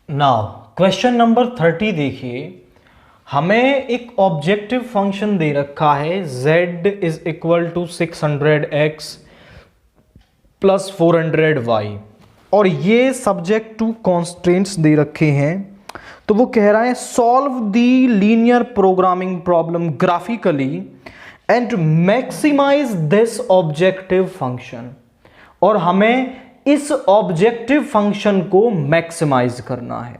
Now question number 30 देखिए। हमें एक ऑब्जेक्टिव फंक्शन दे रखा है z is equal to 600x plus 400y और ये सब्जेक्ट टू कॉन्स्ट्रेंट्स दे रखे हैं। तो वो कह रहा है solve the linear programming problem graphically and maximize this objective function, और हमें इस ऑब्जेक्टिव फंक्शन को मैक्सिमाइज करना है।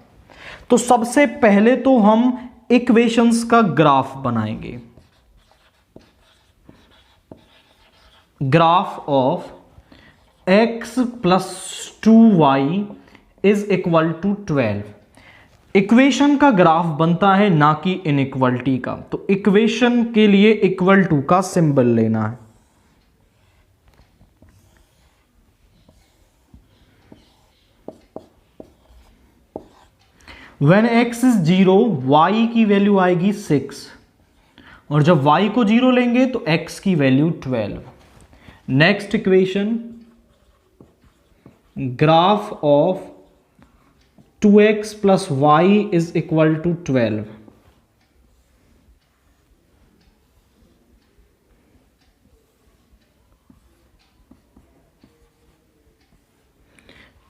तो सबसे पहले तो हम इक्वेशंस का ग्राफ बनाएंगे। Graph of x plus 2y is equal to 12। Equation का ग्राफ बनता है ना कि इनइक्वलिटी का। तो इक्वेशन के लिए इक्वल टू का सिंबल लेना है। When x is 0 y की वैल्यू आएगी 6, और जब y को 0 लेंगे तो x की value 12। Next equation, graph of 2x plus Y is equal to 12।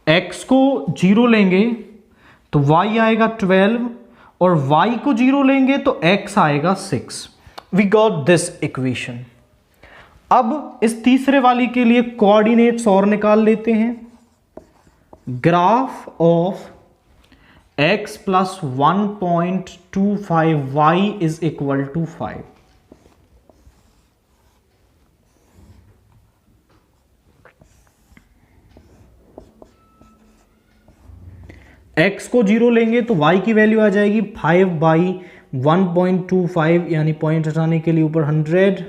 x को 0 लेंगे तो y आएगा 12, और y को 0 लेंगे तो x आएगा 6। We got this equation. अब इस तीसरे वाली के लिए कोऑर्डिनेट्स और निकाल लेते हैं। Graph of x plus 1.25 y is equal to 5। x को 0 लेंगे तो y की वैल्यू आ जाएगी 5/1.25, यानी पॉइंट हटाने के लिए ऊपर 100।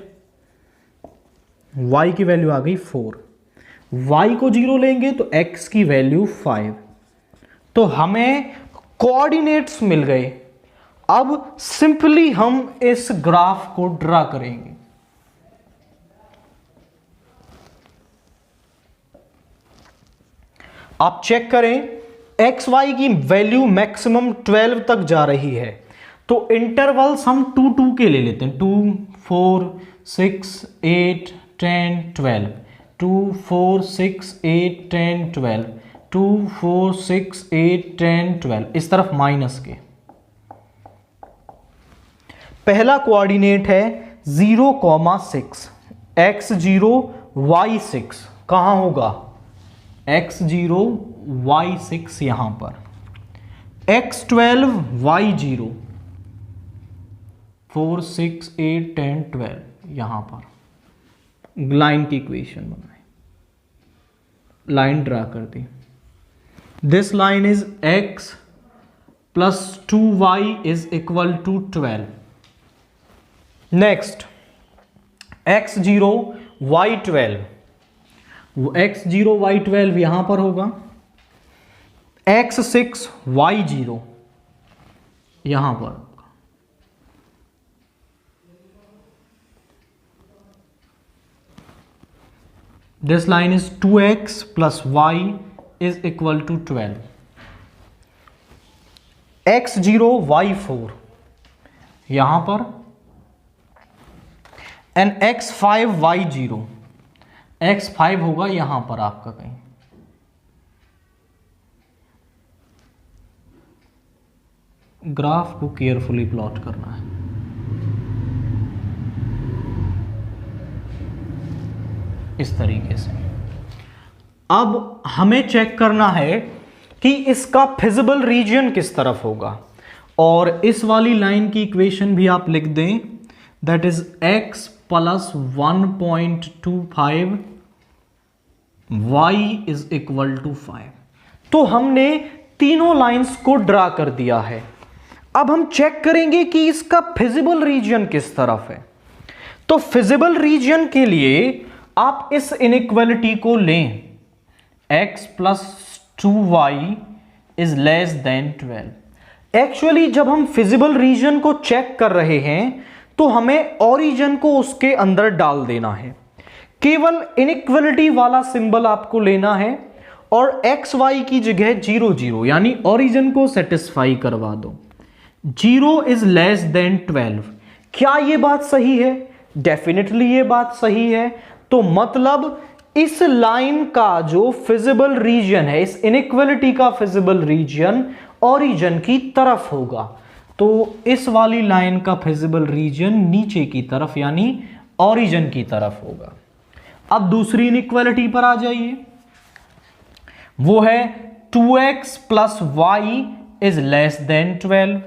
y की वैल्यू आ गई 4। y को 0 लेंगे तो x की वैल्यू 5। तो हमें कोऑर्डिनेट्स मिल गए। अब सिंपली हम इस ग्राफ को ड्रा करेंगे। आप चेक करें, एक्स वाई की वैल्यू मैक्सिमम 12 तक जा रही है। तो इंटरवल्स हम 2 2 के ले लेते हैं। 2 4 6 8 10 12, 2 4 6 8 10 12, 2 4 6 8 10 12, इस तरफ माइनस के। पहला कोऑर्डिनेट है 0,6, x0 y6 कहां होगा? x0 y6 यहां पर, x12 y0 4 6 8 10 12 यहां पर। लाइन की इक्वेशन बनाए, लाइन ड्रा कर दी। This line is x plus 2y is equal to 12। Next x0 y12, x0 y12 यहां पर होगा, x6 y0 यहां पर होगा। This line is 2x plus y is equal to 12। x0 y4 यहां पर, एंड x5 y0, x5 होगा यहां पर आपका कहीं। ग्राफ को केयरफुली प्लॉट करना है। इस तरीके से। अब हमें चेक करना है कि इसका फिजिबल रीजन किस तरफ होगा, और इस वाली लाइन की इक्वेशन भी आप लिख दें, that is x plus 1.25 y is equal to 5। तो हमने तीनों लाइंस को ड्रा कर दिया है। अब हम चेक करेंगे कि इसका फिजिबल रीजन किस तरफ है। तो फिजिबल रीजन के लिए आप इस इनइक्वालिटी को लें, x plus 2y is less than 12। Actually जब हम फिजिबल रीजन को चेक कर रहे हैं तो हमें ओरिजिन को उसके अंदर डाल देना है। केवल इनइक्वालिटी वाला सिंबल आपको लेना है और एक्स वाई की जगह 0 0, यानी ओरिजिन को सेटिस्फाई करवा दो। 0 इज लेस देन 12। क्या ये बात सही है? डेफिनेटली ये बात सही है। तो मतलब इस लाइन का जो फिजिबल रीजन है, इस इनइक्वालिटी का फिजिबल रीजन ओरिजिन की तरफ होगा। तो इस वाली लाइन का फिजिबल रीजन नीचे की तरफ यानी ओरिजिन की तरफ होगा। अब दूसरी इनइक्वालिटी पर आ जाइए, वो है 2x plus Y is less than 12।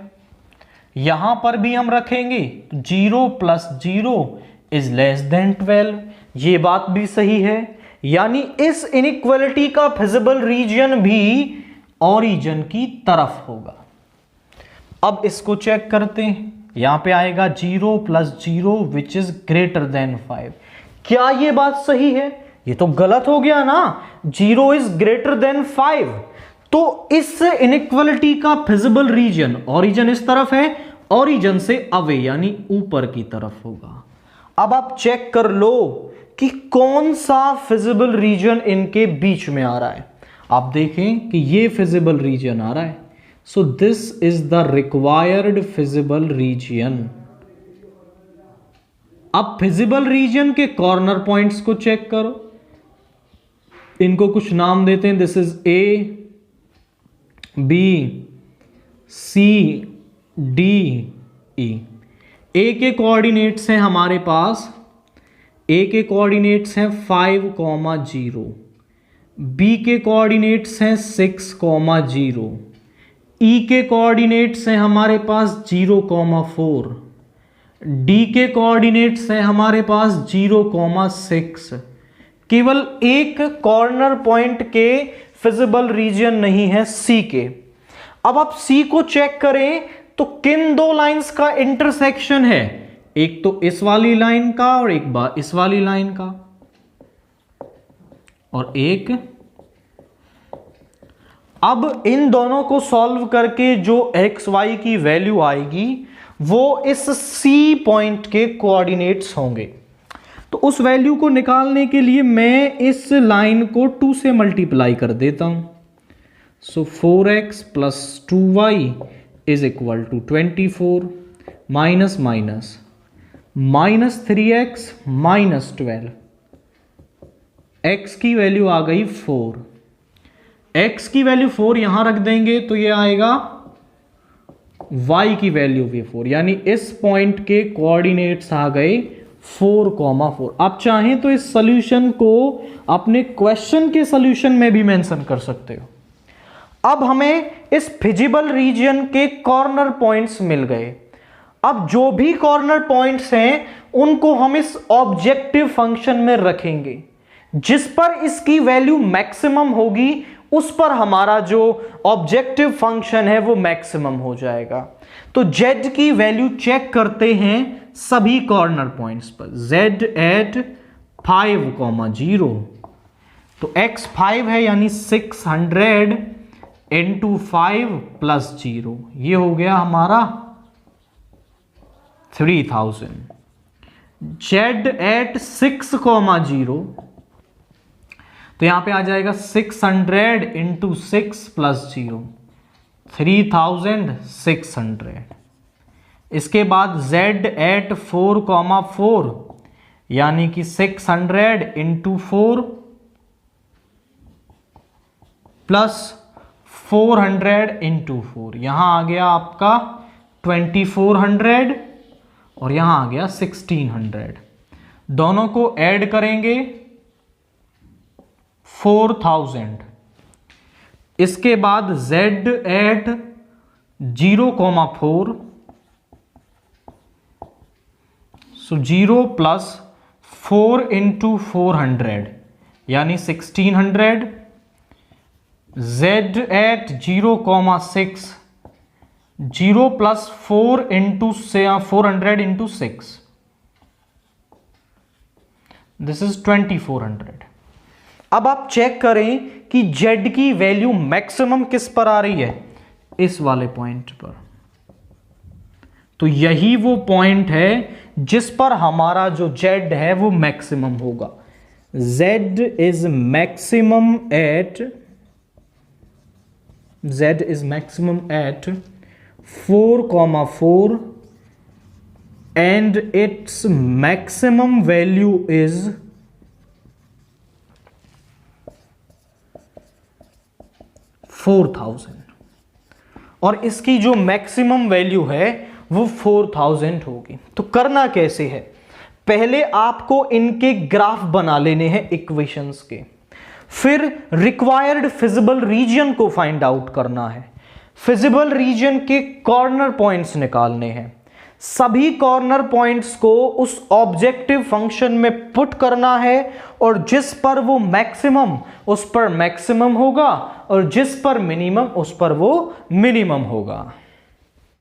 यहां पर भी हम रखेंगे 0 प्लस 0 इज लेस देन 12। ये बात भी सही है, यानी इस इनइक्वालिटी का फिजिबल रीजन भी ओरिजिन की तरफ होगा। अब इसको चेक करते हैं, यहां पे आएगा 0 plus 0 which is greater than 5। क्या ये बात सही है? ये तो गलत हो गया ना, 0 इज ग्रेटर देन 5। तो इस इनइक्वालिटी का फिजिबल रीजन, ओरिजिन इस तरफ है, ओरिजिन से अवे यानी ऊपर की तरफ होगा। अब आप चेक कर लो कि कौन सा फिजिबल रीजन इनके बीच में आ रहा है। आप देखें कि ये फिजिबल रीजन आ रहा है, so this is the required feasible region. अब फिजिबल रीजन के कॉर्नर पॉइंट्स को चेक करो, इनको कुछ नाम देते हैं। This is A, B, C, D, E. A के कोऑर्डिनेट्स हैं हमारे पास, ए के कोऑर्डिनेट्स हैं 5, 0, बी के कोऑर्डिनेट्स हैं 6, 0, ई के कोऑर्डिनेट्स हैं हमारे पास 0, 4, डी के कोऑर्डिनेट्स हैं हमारे पास 0, 6। केवल एक कॉर्नर पॉइंट के फिजिबल रीजन नहीं है, सी के। अब आप सी को चेक करें तो किन दो लाइंस का इंटरसेक्शन है, एक तो इस वाली लाइन का और एक बार इस वाली लाइन का, और एक। अब इन दोनों को सॉल्व करके जो एक्स वाई की वैल्यू आएगी वो इस सी पॉइंट के कोऑर्डिनेट्स होंगे। तो उस वैल्यू को निकालने के लिए मैं इस लाइन को 2 से मल्टीप्लाई कर देता हूं। So 4x plus 2y is equal to 24, minus minus minus 3x minus 12। x की वैल्यू आ गई 4, x की वैल्यू 4 यहां रख देंगे तो ये आएगा y की वैल्यू भी 4, यानी इस पॉइंट के कोऑर्डिनेट्स आ गए 4, 4। आप चाहें तो इस सॉल्यूशन को अपने क्वेश्चन के सॉल्यूशन में भी मेंशन कर सकते हो। अब हमें इस फिजिबल रीजन के कॉर्नर पॉइंट्स मिल गए। अब जो भी कॉर्नर पॉइंट्स हैं उनको हम इस ऑब्जेक्टिव फंक्शन में रखेंगे, जिस पर इसकी वैल्यू मैक्सिमम होगी उस पर हमारा जो ऑब्जेक्टिव फंक्शन है वो मैक्सिमम हो जाएगा। तो z की वैल्यू चेक करते हैं सभी कॉर्नर पॉइंट्स पर। z एट 5, 0, तो x 5 है यानी 600 इंटू 5 प्लस 0, ये हो गया हमारा 3000। z एट 6, 0, तो यहां पे आ जाएगा 600 इंटू 6 प्लस 0, 3600। इसके बाद z एट 4, 4, यानी कि 600 इंटू 4 प्लस 400 इंटू 4, यहां आ गया आपका 2400 और यहां आ गया 1600। दोनों को ऐड करेंगे 4000। इसके बाद z at 0, 4, so 0 plus 4 into 400 यानी 1600। z at 0, 6, 0 plus 4 into 400 into 6, this is 2400। अब आप चेक करें कि z की वैल्यू मैक्सिमम किस पर आ रही है, इस वाले पॉइंट पर। तो यही वो पॉइंट है जिस पर हमारा जो z है वो मैक्सिमम होगा। z is maximum at z is maximum at 4,4 and its maximum value is 4,000 और इसकी जो मैक्सिमम वैल्यू है वो 4,000 होगी। तो करना कैसे है, पहले आपको इनके ग्राफ बना लेने हैं इक्वेशंस के, फिर रिक्वायर्ड फिजिबल रीजन को फाइंड आउट करना है, फिजिबल रीजन के कॉर्नर पॉइंट्स निकालने हैं, सभी कॉर्नर पॉइंट्स को उस ऑब्जेक्टिव फंक्शन में पुट करना है और जिस पर वो मैक्सिमम उस पर मैक्सिमम होगा और जिस पर मिनिमम उस पर वो मिनिमम होगा।